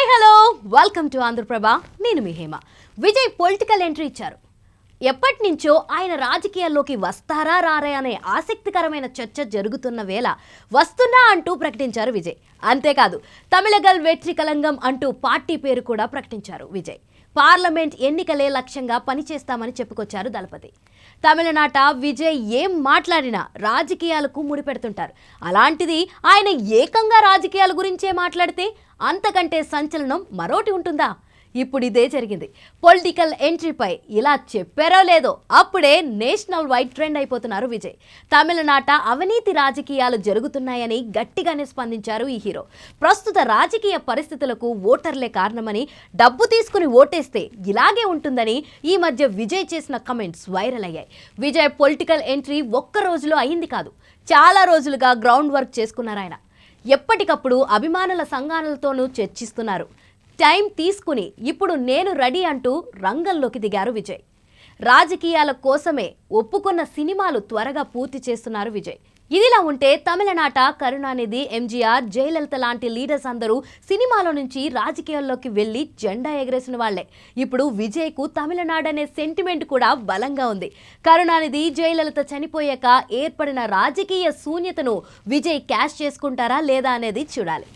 Hello welcome to Andhraprabha. నేను మీ Hema. Vijay political entry ఇచ్చారు. ఎప్పటి నుంచో ఆయన రాజకీయాల్లోకి వస్తారా రారే అనే ఆసక్తికరమైన చర్చ జరుగుతున్న వేళ వస్తున్నా అంటూ ప్రకటించారు విజయ్. అంతేకాదు తమిళగల్ వెట్రి కలంగం అంటూ పార్టీ పేరు కూడా ప్రకటించారు విజయ్. పార్లమెంట్ ఎన్నికలే లక్ష్యంగా పనిచేస్తామని చెప్పుకొచ్చారు దళపతి. తమిళనాట విజయ్ ఏం మాట్లాడినా రాజకీయాలకు ముడిపెడుతుంటారు. అలాంటిది ఆయన ఏకంగా రాజకీయాల గురించే మాట్లాడితే అంతకంటే సంచలనం మరోటి ఉంటుందా? ఇప్పుడు ఇదే జరిగింది. పొలిటికల్ ఎంట్రీపై ఇలా చెప్పారో లేదో అప్పుడే నేషనల్ వైడ్ ట్రెండ్ అయిపోతున్నారు విజయ్. తమిళనాట అవినీతి రాజకీయాలు జరుగుతున్నాయని గట్టిగానే స్పందించారు ఈ హీరో. ప్రస్తుత రాజకీయ పరిస్థితులకు ఓటర్లే కారణమని, డబ్బు తీసుకుని ఓటేస్తే ఇలాగే ఉంటుందని ఈ మధ్య విజయ్ చేసిన కమెంట్స్ వైరల్ అయ్యాయి. విజయ్ పొలిటికల్ ఎంట్రీ ఒక్క రోజులో అయింది కాదు, చాలా రోజులుగా గ్రౌండ్ వర్క్ చేసుకున్నారు ఆయన. ఎప్పటికప్పుడు అభిమానుల సంఘాలతోనూ చర్చిస్తున్నారు. టైం తీసుకుని ఇప్పుడు నేను రెడీ అంటూ రంగంలోకి దిగారు విజయ్. రాజకీయాల కోసమే ఒప్పుకున్న సినిమాలు త్వరగా పూర్తి చేస్తున్నారు విజయ్. ఇదిలా ఉంటే తమిళనాట కరుణానిధి, ఎంజీఆర్, జయలలిత లాంటి లీడర్స్ అందరూ సినిమాలో నుంచి రాజకీయాల్లోకి వెళ్లి జెండా ఎగరేసిన వాళ్లే. ఇప్పుడు విజయ్కు తమిళనాడు అనే సెంటిమెంట్ కూడా బలంగా ఉంది. కరుణానిధి, జయలలిత చనిపోయాక ఏర్పడిన రాజకీయ శూన్యతను విజయ్ క్యాష్ చేసుకుంటారా లేదా అనేది చూడాలి.